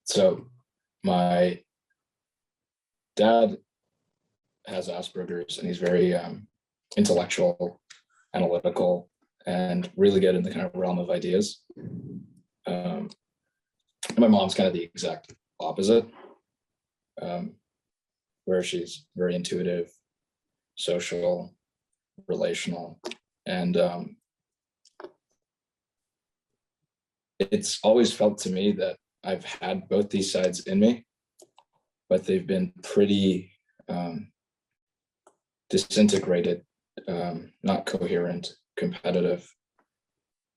So my dad has Asperger's, and he's very intellectual, analytical, and really good in the kind of realm of ideas. My mom's kind of the exact opposite, where she's very intuitive, social, relational, and it's always felt to me that I've had both these sides in me, but they've been pretty disintegrated, not coherent, competitive.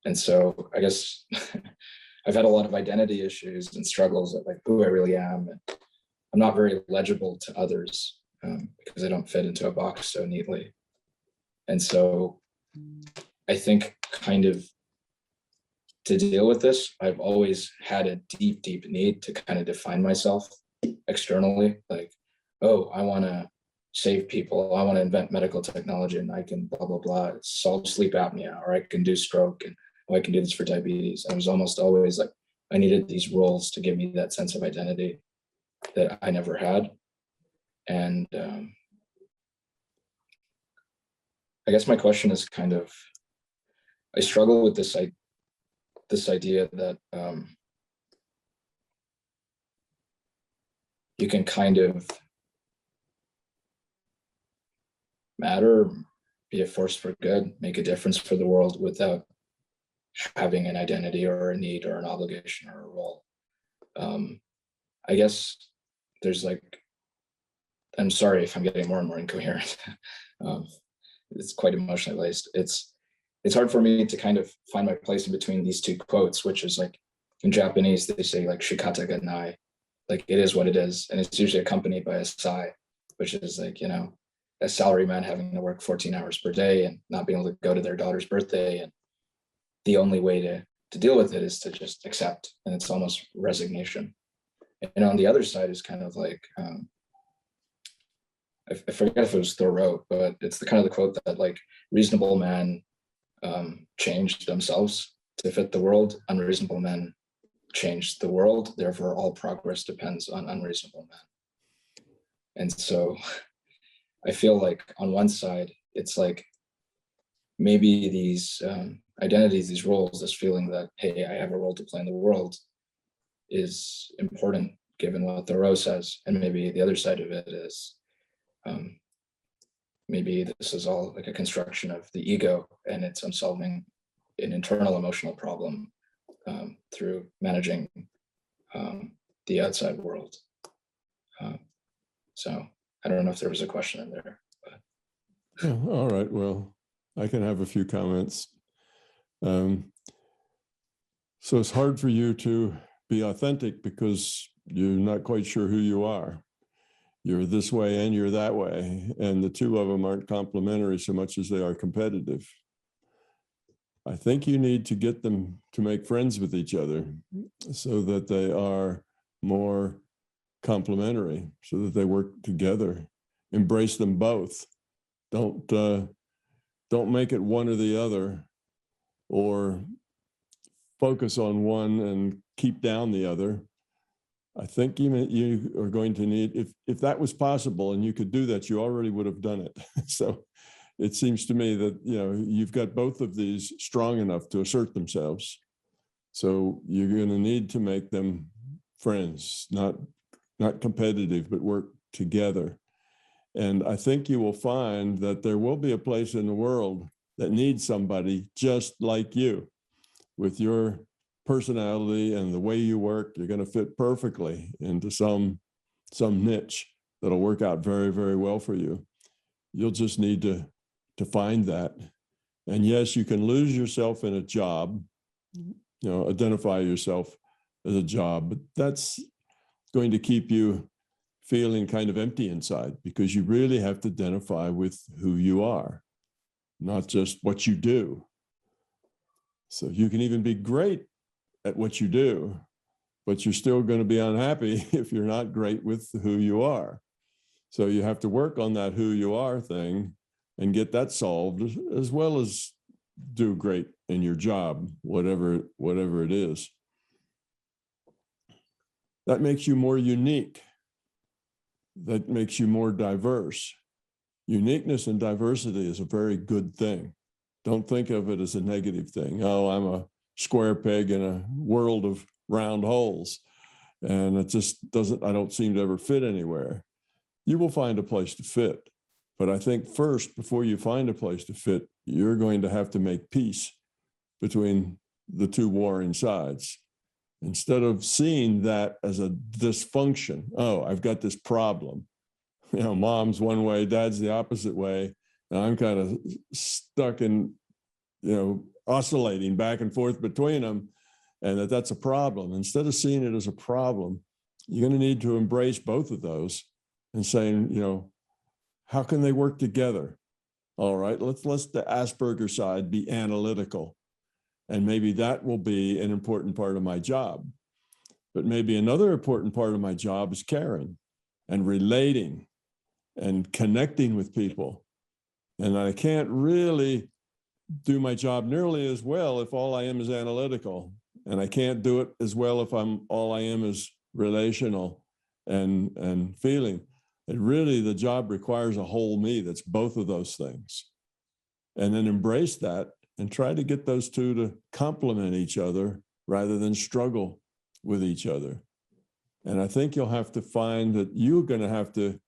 And so I guess I've had a lot of identity issues and struggles of like who I really am. And I'm not very legible to others because I don't fit into a box so neatly. And so I think kind of to deal with this, I've always had a deep, deep need to kind of define myself externally. Like, oh, I want to save people. I want to invent medical technology and I can blah, blah, blah, solve sleep apnea, or I can do stroke, and I can do this for diabetes. And it was almost always like, I needed these roles to give me that sense of identity that I never had. And I guess my question is kind of, I struggle with this idea that you can kind of matter, be a force for good, make a difference for the world without having an identity or a need or an obligation or a role. I guess there's like, I'm sorry if I'm getting more and more incoherent. It's quite emotionally laced. It's hard for me to kind of find my place in between these two quotes, which is like in Japanese, they say like shikata ga nai, like it is what it is. And it's usually accompanied by a sigh, which is like, you know, a salaryman having to work 14 hours per day and not being able to go to their daughter's birthday. And the only way to deal with it is to just accept. And it's almost resignation. And on the other side is kind of like, I forget if it was Thoreau, but it's the kind of the quote that like reasonable men change themselves to fit the world. Unreasonable men change the world. Therefore, all progress depends on unreasonable men. And so I feel like on one side, it's like maybe these identities, these roles, this feeling that, hey, I have a role to play in the world is important given what Thoreau says. And maybe the other side of it is maybe this is all like a construction of the ego, and I'm solving an internal emotional problem through managing the outside world. So I don't know if there was a question in there. But. Oh, all right, well, I can have a few comments. So it's hard for you to be authentic because you're not quite sure who you are. You're this way and you're that way, and the two of them aren't complementary so much as they are competitive. I think you need to get them to make friends with each other so that they are more complementary, so that they work together. Embrace them both. Don't make it one or the other, or focus on one and keep down the other. I think you are going to need, if that was possible and you could do that, you already would have done it. So it seems to me that, you know, you've got both of these strong enough to assert themselves. So you're going to need to make them friends, not competitive, but work together. And I think you will find that there will be a place in the world that needs somebody just like you, with your personality and the way you work. You're going to fit perfectly into some niche that'll work out very, very well for you. You'll just need to find that. And yes, you can lose yourself in a job, you know, identify yourself as a job, but that's going to keep you feeling kind of empty inside, because you really have to identify with who you are, not just what you do. So you can even be great at what you do, but you're still going to be unhappy if you're not great with who you are. So you have to work on that who you are thing and get that solved, as well as do great in your job, whatever it is. that makes you more unique. That makes you more diverse. Uniqueness and diversity is a very good thing. Don't think of it as a negative thing. Oh, I'm a square peg in a world of round holes, and it just doesn't, I don't seem to ever fit anywhere. You will find a place to fit. But I think first, before you find a place to fit, you're going to have to make peace between the two warring sides. Instead of seeing that as a dysfunction, oh, I've got this problem. You know, mom's one way, dad's the opposite way. And I'm kind of stuck in, you know, oscillating back and forth between them, and that's a problem. Instead of seeing it as a problem, you're going to need to embrace both of those and saying, you know, how can they work together? All right, let's the Asperger side be analytical. And maybe that will be an important part of my job. But maybe another important part of my job is caring and relating and connecting with people. And I can't really do my job nearly as well if all I am is analytical. And I can't do it as well if all I am is relational and feeling. And really the job requires a whole me that's both of those things. And then embrace that and try to get those two to complement each other rather than struggle with each other. And I think you'll have to find that you're going to have to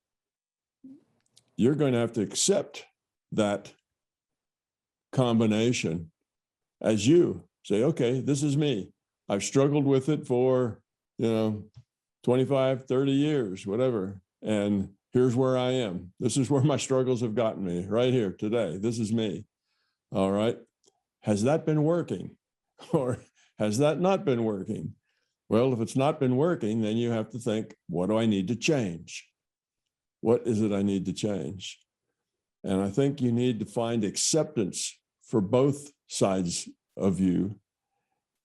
accept that combination as you say, okay, this is me. I've struggled with it for, 25, 30 years, whatever. And here's where I am. This is where my struggles have gotten me right here today. This is me. All right. Has that been working, or has that not been working? Well, if it's not been working, then you have to think, what do I need to change? What is it I need to change? And I think you need to find acceptance for both sides of you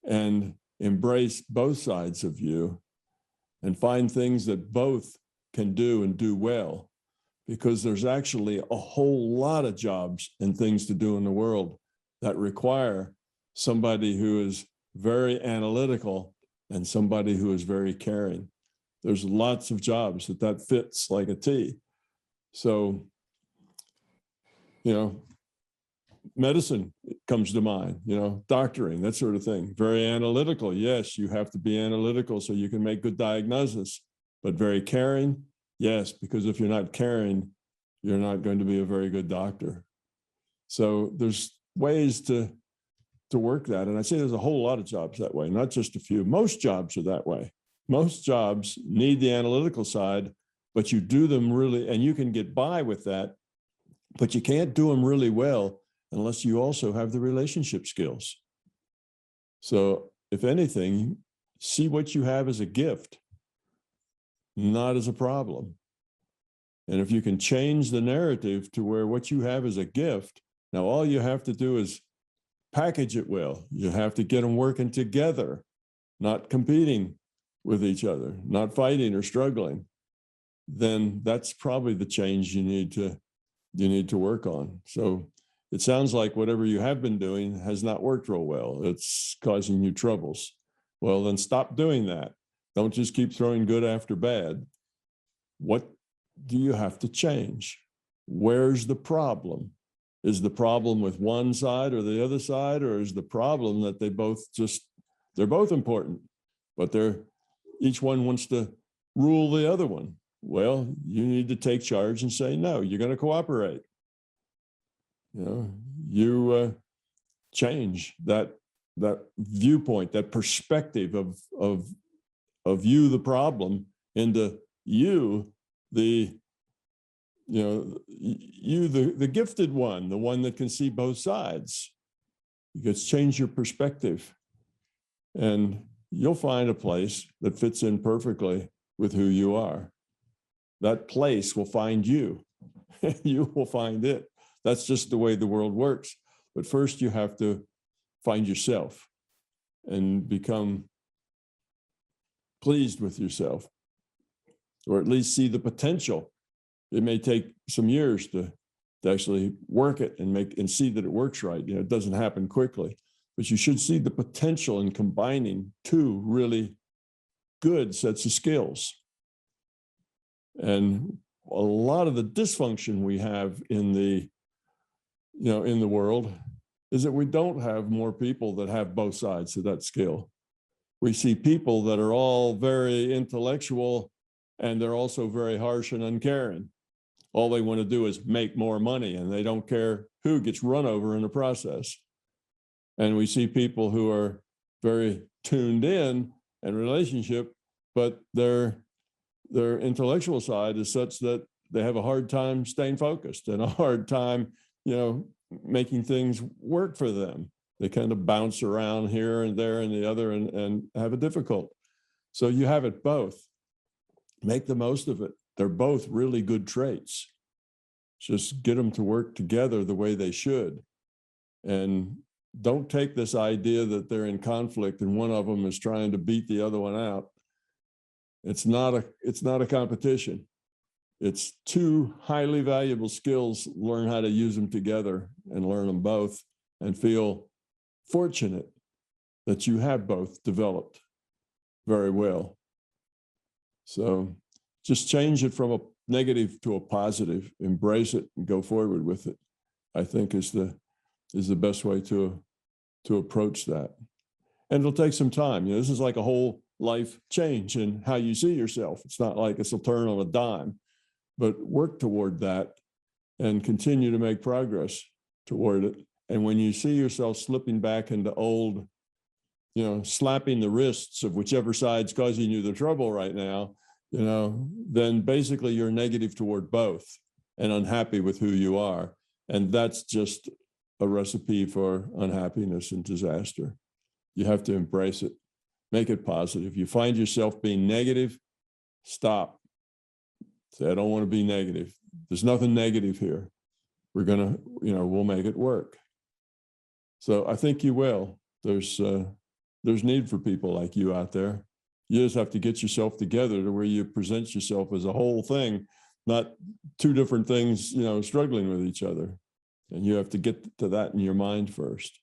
and embrace both sides of you and find things that both can do and do well, because there's actually a whole lot of jobs and things to do in the world that require somebody who is very analytical and somebody who is very caring. There's lots of jobs that fits like a T. So, medicine comes to mind, doctoring, that sort of thing. Very analytical. Yes, you have to be analytical so you can make good diagnosis, but very caring. Yes, because if you're not caring, you're not going to be a very good doctor. So there's ways to work that. And I say there's a whole lot of jobs that way, not just a few. Most jobs are that way. Most jobs need the analytical side, but you do them really, and you can get by with that, but you can't do them really well unless you also have the relationship skills. So if anything, see what you have as a gift, not as a problem. And if you can change the narrative to where what you have is a gift, now all you have to do is package it well. You have to get them working together, not competing with each other, not fighting or struggling. Then that's probably the change you need to work on. So it sounds like whatever you have been doing has not worked real well. It's causing you troubles. Well, then stop doing that. Don't just keep throwing good after bad. What do you have to change? Where's the problem? Is the problem with one side or the other side, or is the problem that they're both important, but each one wants to rule the other one? Well, you need to take charge and say, no, you're going to cooperate. You change that viewpoint, that perspective of you, the problem, into you, the gifted one, the one that can see both sides. You just change your perspective, and you'll find a place that fits in perfectly with who you are. That place will find you. You will find it. That's just the way the world works. But first you have to find yourself and become pleased with yourself, or at least see the potential. It may take some years to actually work it and see that it works right. It doesn't happen quickly, but you should see the potential in combining two really good sets of skills. And a lot of the dysfunction we have in the, in the world is that we don't have more people that have both sides of that skill. We see people that are all very intellectual and they're also very harsh and uncaring. All they want to do is make more money and they don't care who gets run over in the process. And we see people who are very tuned in relationship, but their intellectual side is such that they have a hard time staying focused and a hard time, making things work for them. They kind of bounce around here and there and the other and have it difficult. So you have it both. Make the most of it. They're both really good traits. Just get them to work together the way they should. And don't take this idea that they're in conflict and one of them is trying to beat the other one out. It's not a competition. It's two highly valuable skills. Learn how to use them together and learn them both and feel fortunate that you have both developed very well. So just change it from a negative to a positive, embrace it and go forward with it, I think is the best way to approach that. And it'll take some time. This is like a whole life change in how you see yourself. It's not like it's a turn on a dime, but work toward that and continue to make progress toward it. And when you see yourself slipping back into old, slapping the wrists of whichever side's causing you the trouble right now, then basically you're negative toward both and unhappy with who you are. And that's just a recipe for unhappiness and disaster. You have to embrace it, make it positive. You find yourself being negative, stop. Say, I don't want to be negative. There's nothing negative here. We're gonna, we'll make it work. So I think you will. There's need for people like you out there. You just have to get yourself together to where you present yourself as a whole thing, not two different things, struggling with each other. And you have to get to that in your mind first.